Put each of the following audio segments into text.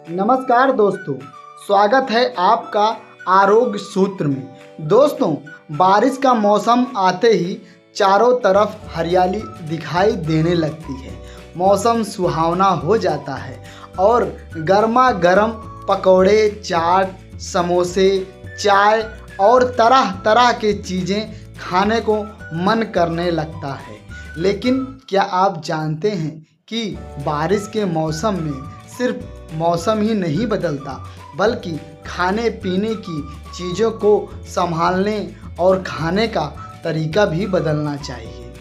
नमस्कार दोस्तों, स्वागत है आपका आरोग्य सूत्र में। दोस्तों, बारिश का मौसम आते ही चारों तरफ हरियाली दिखाई देने लगती है। मौसम सुहावना हो जाता है और गर्मा गर्म पकौड़े, चाट, समोसे, चाय और तरह तरह के चीज़ें खाने को मन करने लगता है। लेकिन क्या आप जानते हैं कि बारिश के मौसम में सिर्फ मौसम ही नहीं बदलता, बल्कि खाने पीने की चीज़ों को संभालने और खाने का तरीका भी बदलना चाहिए।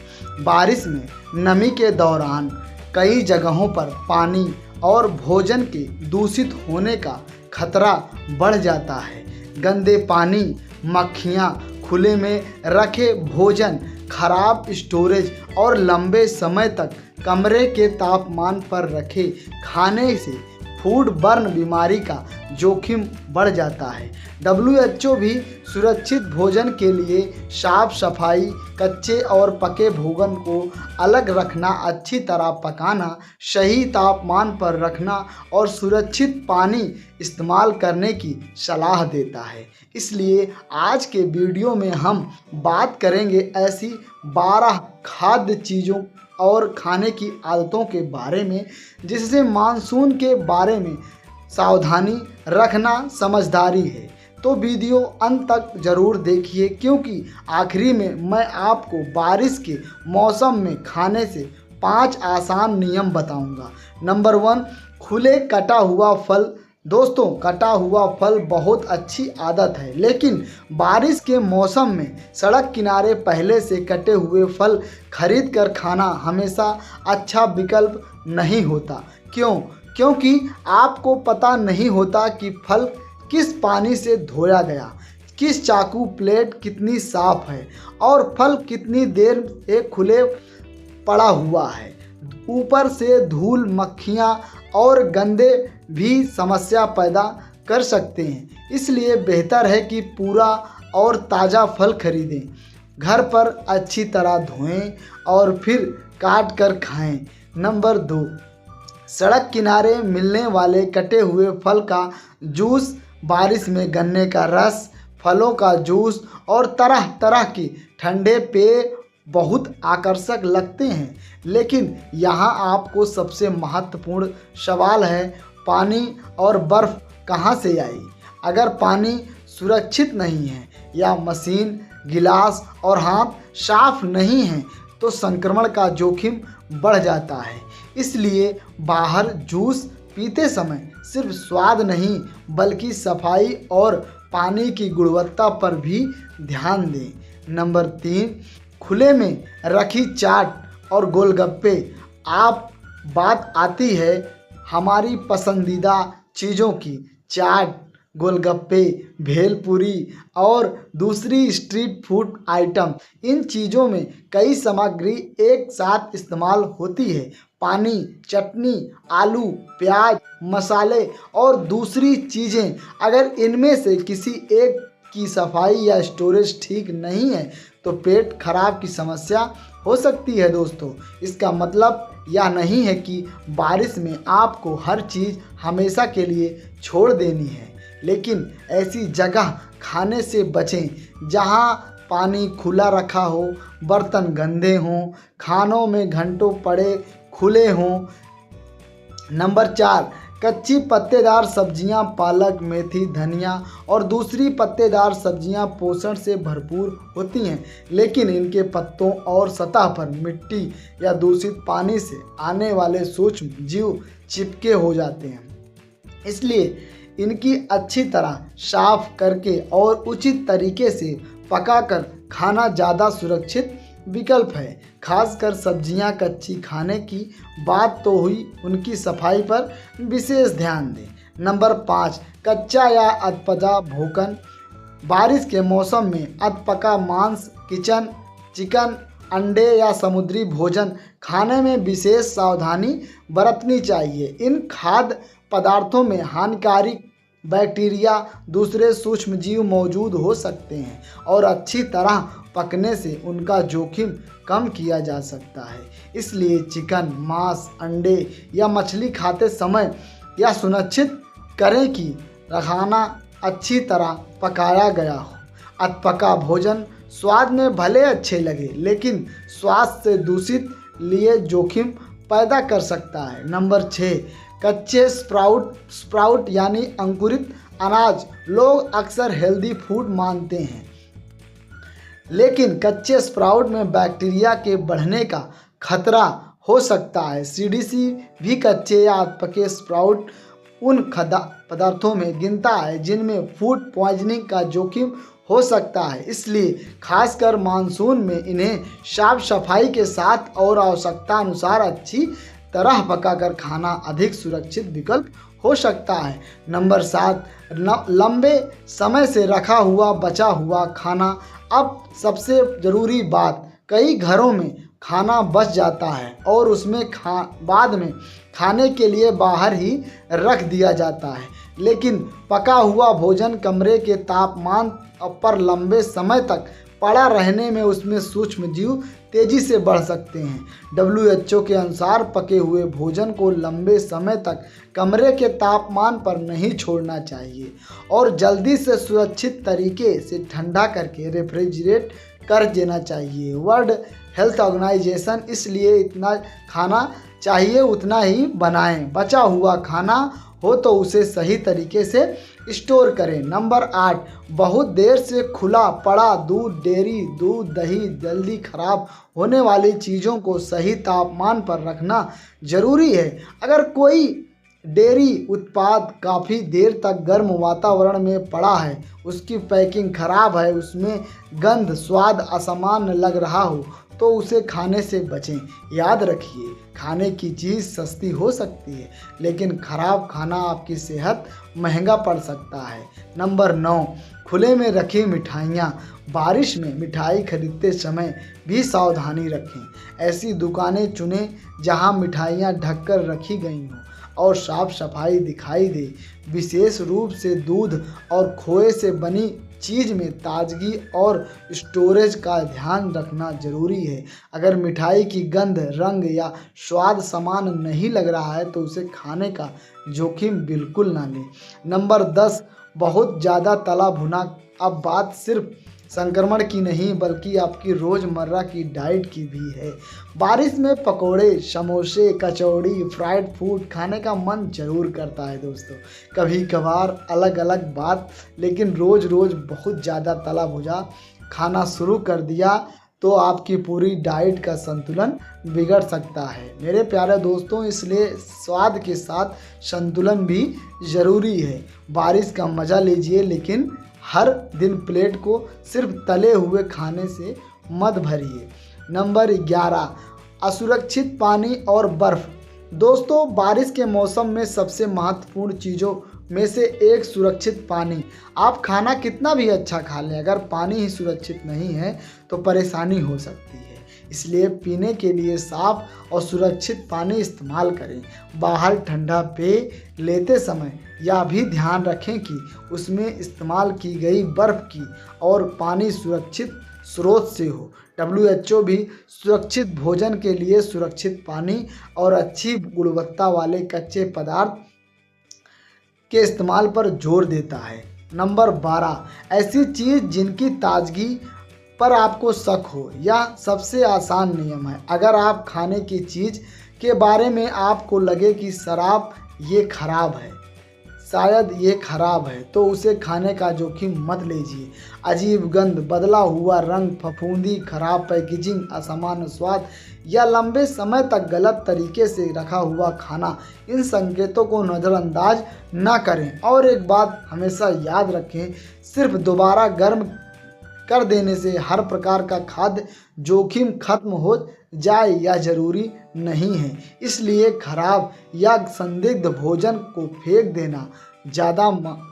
बारिश में नमी के दौरान कई जगहों पर पानी और भोजन के दूषित होने का खतरा बढ़ जाता है। गंदे पानी, मक्खियाँ, खुले में रखे भोजन, खराब स्टोरेज और लंबे समय तक कमरे के तापमान पर रखे खाने से फूड बर्न बीमारी का जोखिम बढ़ जाता है। WHO भी सुरक्षित भोजन के लिए साफ सफाई, कच्चे और पके भोजन को अलग रखना, अच्छी तरह पकाना, सही तापमान पर रखना और सुरक्षित पानी इस्तेमाल करने की सलाह देता है। इसलिए आज के वीडियो में हम बात करेंगे ऐसी 12 खाद्य चीज़ों और खाने की आदतों के बारे में जिससे मानसून के बारे में सावधानी रखना समझदारी है। तो वीडियो अंत तक ज़रूर देखिए, क्योंकि आखिरी में मैं आपको बारिश के मौसम में खाने से 5 आसान नियम बताऊंगा। नंबर 1, खुले कटा हुआ फल। दोस्तों, कटा हुआ फल बहुत अच्छी आदत है, लेकिन बारिश के मौसम में सड़क किनारे पहले से कटे हुए फल खरीद कर खाना हमेशा अच्छा विकल्प नहीं होता। क्यों? क्योंकि आपको पता नहीं होता कि फल किस पानी से धोया गया, किस चाकू प्लेट कितनी साफ है और फल कितनी देर से खुले पड़ा हुआ है। ऊपर से धूल, मक्खियाँ और गंदे भी समस्या पैदा कर सकते हैं। इसलिए बेहतर है कि पूरा और ताज़ा फल खरीदें, घर पर अच्छी तरह धोएं और फिर काट कर खाएं। नंबर 2, सड़क किनारे मिलने वाले कटे हुए फल का जूस। बारिश में गन्ने का रस, फलों का जूस और तरह तरह के ठंडे पेय बहुत आकर्षक लगते हैं, लेकिन यहाँ आपको सबसे महत्वपूर्ण सवाल है, पानी और बर्फ़ कहाँ से आई? अगर पानी सुरक्षित नहीं है या मशीन, गिलास और हाथ साफ नहीं हैं, तो संक्रमण का जोखिम बढ़ जाता है। इसलिए बाहर जूस पीते समय सिर्फ स्वाद नहीं, बल्कि सफाई और पानी की गुणवत्ता पर भी ध्यान दें। नंबर 3, खुले में रखी चाट और गोलगप्पे। बात आती है हमारी पसंदीदा चीज़ों की। चाट, गोलगप्पे, भेलपूरी और दूसरी स्ट्रीट फूड आइटम, इन चीज़ों में कई सामग्री एक साथ इस्तेमाल होती है। पानी, चटनी, आलू, प्याज, मसाले और दूसरी चीज़ें, अगर इनमें से किसी एक की सफाई या स्टोरेज ठीक नहीं है तो पेट खराब की समस्या हो सकती है। दोस्तों, इसका मतलब यह नहीं है कि बारिश में आपको हर चीज़ हमेशा के लिए छोड़ देनी है, लेकिन ऐसी जगह खाने से बचें जहां पानी खुला रखा हो, बर्तन गंदे हों, खानों में घंटों पड़े खुले हों। नंबर 4, कच्ची पत्तेदार सब्जियां। पालक, मेथी, धनिया और दूसरी पत्तेदार सब्जियां पोषण से भरपूर होती हैं, लेकिन इनके पत्तों और सतह पर मिट्टी या दूषित पानी से आने वाले सूक्ष्म जीव चिपके हो जाते हैं। इसलिए इनकी अच्छी तरह साफ करके और उचित तरीके से पकाकर खाना ज़्यादा सुरक्षित विकल्प है। खासकर सब्जियां कच्ची खाने की बात तो हुई, उनकी सफाई पर विशेष ध्यान दें। नंबर 5, कच्चा या अधपका भोजन। बारिश के मौसम में अधपका मांस, चिकन, अंडे या समुद्री भोजन खाने में विशेष सावधानी बरतनी चाहिए। इन खाद्य पदार्थों में हानिकारक बैक्टीरिया, दूसरे सूक्ष्म जीव मौजूद हो सकते हैं और अच्छी तरह पकने से उनका जोखिम कम किया जा सकता है। इसलिए चिकन, मांस, अंडे या मछली खाते समय यह सुनिश्चित करें कि खाना अच्छी तरह पकाया गया हो। अधपका भोजन स्वाद में भले अच्छे लगे लेकिन स्वास्थ्य से दूषित लिए जोखिम पैदा कर सकता है। नंबर 6, कच्चे स्प्राउट यानी अंकुरित अनाज लोग अक्सर हेल्दी फूड मानते हैं, लेकिन कच्चे स्प्राउट में बैक्टीरिया के बढ़ने का खतरा हो सकता है। सीडीसी भी कच्चे या अधपके स्प्राउट उन पदार्थों में गिनता है जिनमें फूड पॉइजनिंग का जोखिम हो सकता है। इसलिए खासकर मानसून में इन्हें साफ सफाई के साथ और आवश्यकता अनुसार अच्छी तरह पकाकर खाना अधिक सुरक्षित विकल्प हो सकता है। नंबर 7, लंबे समय से रखा हुआ बचा हुआ खाना। अब सबसे ज़रूरी बात, कई घरों में खाना बच जाता है और उसमें बाद में खाने के लिए बाहर ही रख दिया जाता है, लेकिन पका हुआ भोजन कमरे के तापमान पर लंबे समय तक पड़ा रहने में उसमें सूक्ष्म जीव तेजी से बढ़ सकते हैं। WHO के अनुसार पके हुए भोजन को लंबे समय तक कमरे के तापमान पर नहीं छोड़ना चाहिए और जल्दी से सुरक्षित तरीके से ठंडा करके रेफ्रिजरेट कर देना चाहिए। वर्ल्ड हेल्थ ऑर्गेनाइजेशन इसलिए इतना खाना चाहिए उतना ही बनाएं। बचा हुआ खाना हो तो उसे सही तरीके से स्टोर करें। नंबर 8, बहुत देर से खुला पड़ा दूध, डेयरी दूध, दही जल्दी खराब होने वाली चीज़ों को सही तापमान पर रखना जरूरी है। अगर कोई डेयरी उत्पाद काफ़ी देर तक गर्म वातावरण में पड़ा है, उसकी पैकिंग खराब है, उसमें गंध, स्वाद असामान्य लग रहा हो तो उसे खाने से बचें। याद रखिए, खाने की चीज़ सस्ती हो सकती है लेकिन खराब खाना आपकी सेहत महंगा पड़ सकता है। नंबर 9, खुले में रखी मिठाइयाँ। बारिश में मिठाई खरीदते समय भी सावधानी रखें। ऐसी दुकानें चुनें जहां मिठाइयाँ ढककर रखी गई हों और साफ सफाई दिखाई दे। विशेष रूप से दूध और खोए से बनी चीज़ में ताजगी और स्टोरेज का ध्यान रखना जरूरी है। अगर मिठाई की गंध, रंग या स्वाद समान नहीं लग रहा है तो उसे खाने का जोखिम बिल्कुल ना लें। नंबर 10, बहुत ज़्यादा तला भुना। अब बात सिर्फ संक्रमण की नहीं बल्कि आपकी रोज़मर्रा की डाइट की भी है। बारिश में पकोड़े, समोसे, कचौड़ी, फ्राइड फूड खाने का मन जरूर करता है दोस्तों। कभी कभार अलग अलग बात, लेकिन रोज़ रोज़ बहुत ज़्यादा तला भुना खाना शुरू कर दिया तो आपकी पूरी डाइट का संतुलन बिगड़ सकता है मेरे प्यारे दोस्तों। इसलिए स्वाद के साथ संतुलन भी ज़रूरी है। बारिश का मज़ा लीजिए लेकिन हर दिन प्लेट को सिर्फ तले हुए खाने से मत भरिए। नंबर 11, असुरक्षित पानी और बर्फ़। दोस्तों, बारिश के मौसम में सबसे महत्वपूर्ण चीज़ों में से एक सुरक्षित पानी। आप खाना कितना भी अच्छा खा लें, अगर पानी ही सुरक्षित नहीं है तो परेशानी हो सकती है। इसलिए पीने के लिए साफ और सुरक्षित पानी इस्तेमाल करें। बाहर ठंडा पेय लेते समय यह भी ध्यान रखें कि उसमें इस्तेमाल की गई बर्फ़ की और पानी सुरक्षित स्रोत से हो। WHO भी सुरक्षित भोजन के लिए सुरक्षित पानी और अच्छी गुणवत्ता वाले कच्चे पदार्थ के इस्तेमाल पर जोर देता है। नंबर 12, ऐसी चीज़ जिनकी ताजगी पर आपको शक हो। यह सबसे आसान नियम है। अगर आप खाने की चीज़ के बारे में आपको लगे कि ये खराब है, शायद ये खराब है, तो उसे खाने का जोखिम मत लीजिए। अजीब गंध, बदला हुआ रंग, फफूंदी, खराब पैकेजिंग, असामान्य स्वाद या लंबे समय तक गलत तरीके से रखा हुआ खाना, इन संकेतों को नज़रअंदाज ना करें। और एक बात हमेशा याद रखें, सिर्फ दोबारा गर्म कर देने से हर प्रकार का खाद्य जोखिम खत्म हो जाए यह जरूरी नहीं है। इसलिए खराब या संदिग्ध भोजन को फेंक देना ज़्यादा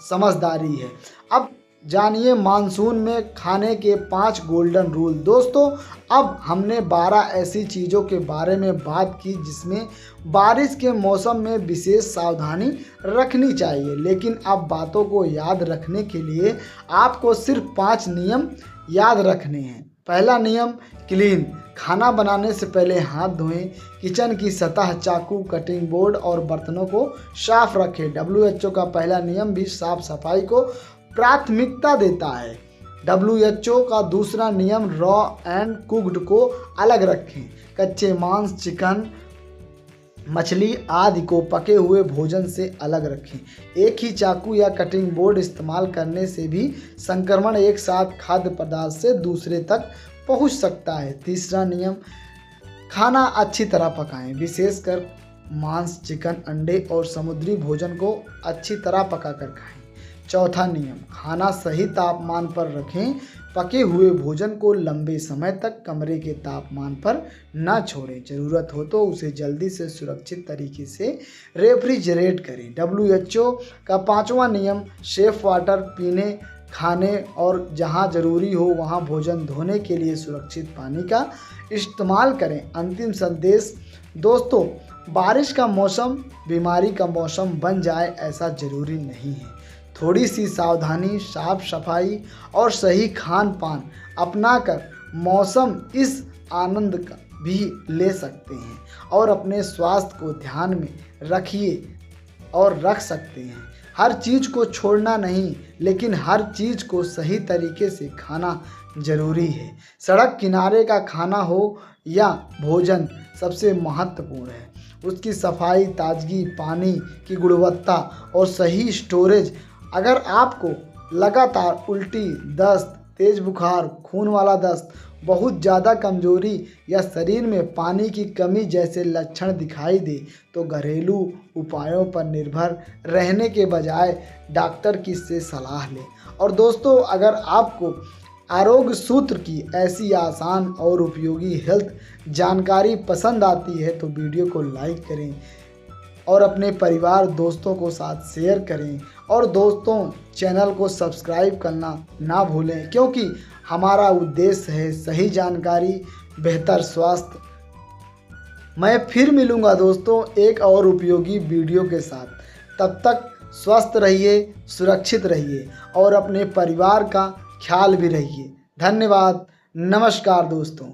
समझदारी है। अब जानिए मानसून में खाने के 5 गोल्डन रूल। दोस्तों, अब हमने 12 ऐसी चीज़ों के बारे में बात की जिसमें बारिश के मौसम में विशेष सावधानी रखनी चाहिए, लेकिन अब बातों को याद रखने के लिए आपको सिर्फ 5 नियम याद रखने हैं। पहला नियम क्लीन, खाना बनाने से पहले हाथ धोएं। किचन की सतह, चाकू, कटिंग बोर्ड और बर्तनों को साफ रखें। WHO का पहला नियम भी साफ सफाई को प्राथमिकता देता है। WHO का दूसरा नियम रॉ एंड कुक्ड को अलग रखें। कच्चे मांस, चिकन, मछली आदि को पके हुए भोजन से अलग रखें। एक ही चाकू या कटिंग बोर्ड इस्तेमाल करने से भी संक्रमण एक साथ खाद्य पदार्थ से दूसरे तक पहुंच सकता है। तीसरा नियम, खाना अच्छी तरह पकाएं, विशेषकर मांस, चिकन, अंडे और समुद्री भोजन को अच्छी तरह पकाकर खाएं। चौथा नियम, खाना सही तापमान पर रखें। पके हुए भोजन को लंबे समय तक कमरे के तापमान पर न छोड़ें। ज़रूरत हो तो उसे जल्दी से सुरक्षित तरीके से रेफ्रिजरेट करें। WHO का पांचवा नियम, सेफ वाटर पीने, खाने और जहां ज़रूरी हो वहां भोजन धोने के लिए सुरक्षित पानी का इस्तेमाल करें। अंतिम संदेश दोस्तों, बारिश का मौसम बीमारी का मौसम बन जाए ऐसा ज़रूरी नहीं है। थोड़ी सी सावधानी, साफ सफाई और सही खान पान अपनाकर मौसम इस आनंद का भी ले सकते हैं और अपने स्वास्थ्य को ध्यान में रखिए और रख सकते हैं। हर चीज़ को छोड़ना नहीं, लेकिन हर चीज़ को सही तरीके से खाना जरूरी है। सड़क किनारे का खाना हो या भोजन, सबसे महत्वपूर्ण है उसकी सफाई, ताजगी, पानी की गुणवत्ता और सही स्टोरेज। अगर आपको लगातार उल्टी, दस्त, तेज बुखार, खून वाला दस्त, बहुत ज़्यादा कमजोरी या शरीर में पानी की कमी जैसे लक्षण दिखाई दे तो घरेलू उपायों पर निर्भर रहने के बजाय डॉक्टर की से सलाह लें। और दोस्तों, अगर आपको आरोग्य सूत्र की ऐसी आसान और उपयोगी हेल्थ जानकारी पसंद आती है तो वीडियो को लाइक करें और अपने परिवार दोस्तों को साथ शेयर करें। और दोस्तों, चैनल को सब्सक्राइब करना ना भूलें, क्योंकि हमारा उद्देश्य है सही जानकारी, बेहतर स्वास्थ्य। मैं फिर मिलूँगा दोस्तों एक और उपयोगी वीडियो के साथ। तब तक स्वस्थ रहिए, सुरक्षित रहिए और अपने परिवार का ख्याल भी रखिए। धन्यवाद। नमस्कार दोस्तों।